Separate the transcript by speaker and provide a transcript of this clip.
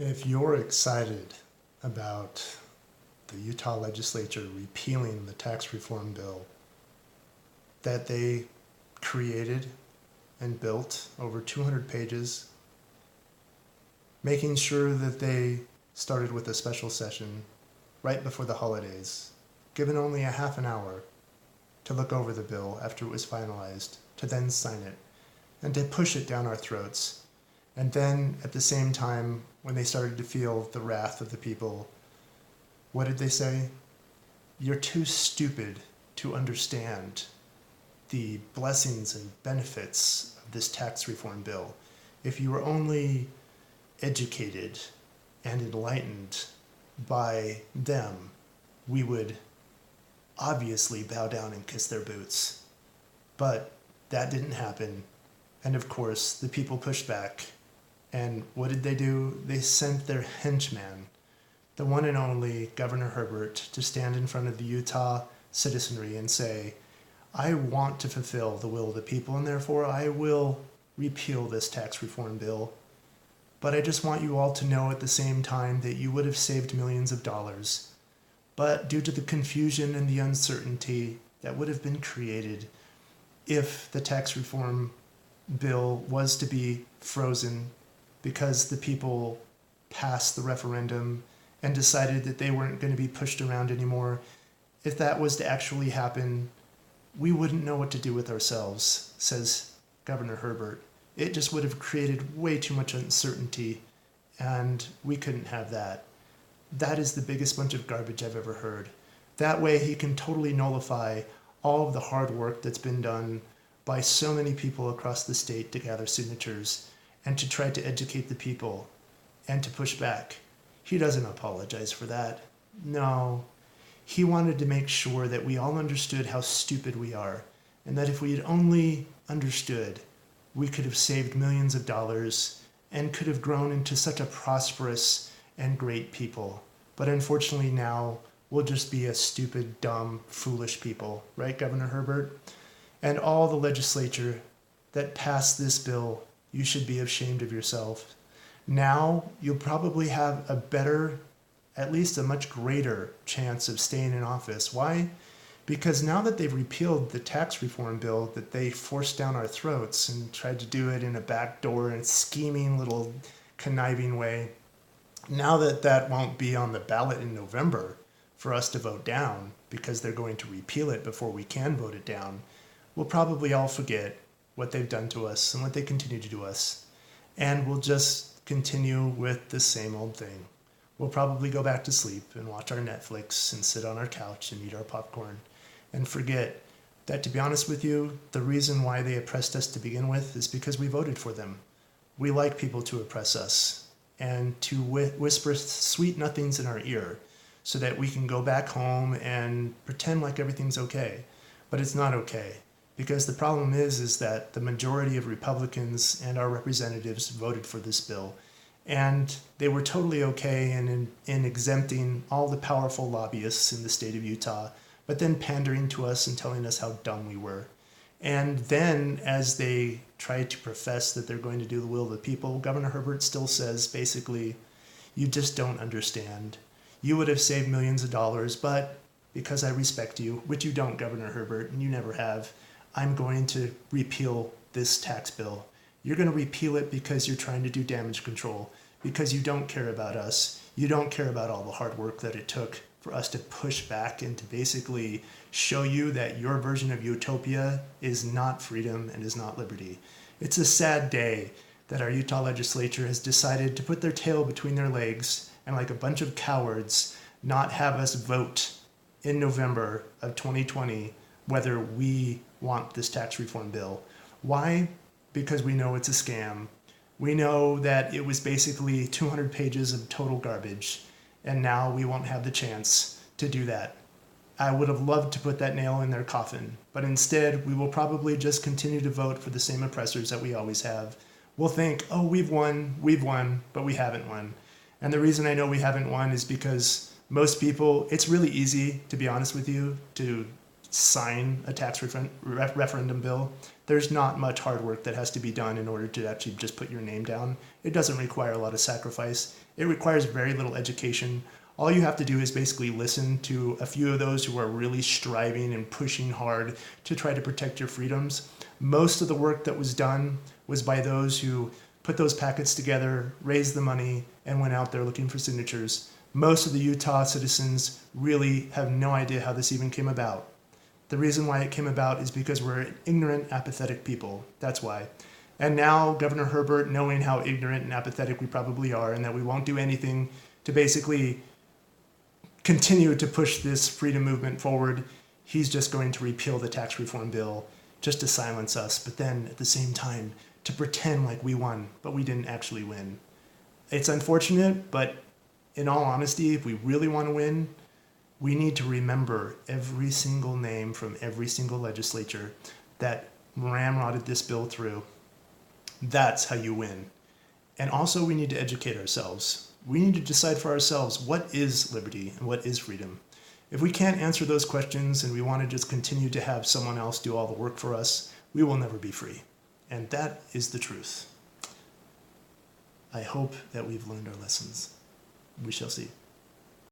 Speaker 1: If you're excited about the Utah legislature repealing the tax reform bill that they created and built over 200 pages, making sure that they started with a special session right before the holidays, given only a half an hour to look over the bill after it was finalized, to then sign it, and to push it down our throats. And then, at the same time, when they started to feel the wrath of the people, what did they say? You're too stupid to understand the blessings and benefits of this tax reform bill. If you were only educated and enlightened by them, we would obviously bow down and kiss their boots. But that didn't happen. And of course, the people pushed back. And what did they do? They sent their henchman, the one and only Governor Herbert, to stand in front of the Utah citizenry and say, I want to fulfill the will of the people, and therefore I will repeal this tax reform bill. But I just want you all to know at the same time that you would have saved millions of dollars. But due to the confusion and the uncertainty that would have been created if the tax reform bill was to be frozen because the people passed the referendum and decided that they weren't going to be pushed around anymore, if that was to actually happen, we wouldn't know what to do with ourselves, says Governor Herbert. It just would have created way too much uncertainty, and we couldn't have that. That is the biggest bunch of garbage I've ever heard. That way he can totally nullify all of the hard work that's been done by so many people across the state to gather signatures and to try to educate the people and to push back. He doesn't apologize for that. No. He wanted to make sure that we all understood how stupid we are, and that if we had only understood, we could have saved millions of dollars and could have grown into such a prosperous and great people. But unfortunately now, we'll just be a stupid, dumb, foolish people. Right, Governor Herbert? And all the legislature that passed this bill, you should be ashamed of yourself. Now, you'll probably have a better, at least a much greater chance of staying in office. Why? Because now that they've repealed the tax reform bill that they forced down our throats and tried to do it in a backdoor and scheming little conniving way, now that that won't be on the ballot in November for us to vote down because they're going to repeal it before we can vote it down, we'll probably all forget what they've done to us and what they continue to do us. And we'll just continue with the same old thing. We'll probably go back to sleep and watch our Netflix and sit on our couch and eat our popcorn and forget that, to be honest with you, the reason why they oppressed us to begin with is because we voted for them. We like people to oppress us and to whisper sweet nothings in our ear so that we can go back home and pretend like everything's okay. But it's not okay. Because the problem is that the majority of Republicans and our representatives voted for this bill. And they were totally okay in exempting all the powerful lobbyists in the state of Utah, but then pandering to us and telling us how dumb we were. And then, as they try to profess that they're going to do the will of the people, Governor Herbert still says, basically, you just don't understand. You would have saved millions of dollars, but because I respect you, which you don't, Governor Herbert, and you never have, I'm going to repeal this tax bill. You're going to repeal it because you're trying to do damage control, because you don't care about us. You don't care about all the hard work that it took for us to push back and to basically show you that your version of utopia is not freedom and is not liberty. It's a sad day that our Utah legislature has decided to put their tail between their legs and, like a bunch of cowards, not have us vote in November of 2020 whether we want this tax reform bill. Why? Because we know it's a scam. We know that it was basically 200 pages of total garbage, and now we won't have the chance to do that. I would have loved to put that nail in their coffin, but instead we will probably just continue to vote for the same oppressors that we always have. We'll think, oh, we've won, but we haven't won. And the reason I know we haven't won is because most people, it's really easy, to be honest with you, to sign a tax referendum bill. There's not much hard work that has to be done in order to actually just put your name down. It doesn't require a lot of sacrifice. It requires very little education. All you have to do is basically listen to a few of those who are really striving and pushing hard to try to protect your freedoms. Most of the work that was done was by those who put those packets together, raised the money, and went out there looking for signatures. Most of the Utah citizens really have no idea how this even came about. The reason why it came about is because we're an ignorant, apathetic people. That's why. And now Governor Herbert, knowing how ignorant and apathetic we probably are and that we won't do anything to basically continue to push this freedom movement forward, he's just going to repeal the tax reform bill just to silence us, but then at the same time to pretend like we won, but we didn't actually win. It's unfortunate, but in all honesty, if we really want to win, we need to remember every single name from every single legislature that ramrodded this bill through. That's how you win. And also, we need to educate ourselves. We need to decide for ourselves what is liberty and what is freedom. If we can't answer those questions and we want to just continue to have someone else do all the work for us, we will never be free. And that is the truth. I hope that we've learned our lessons. We shall see.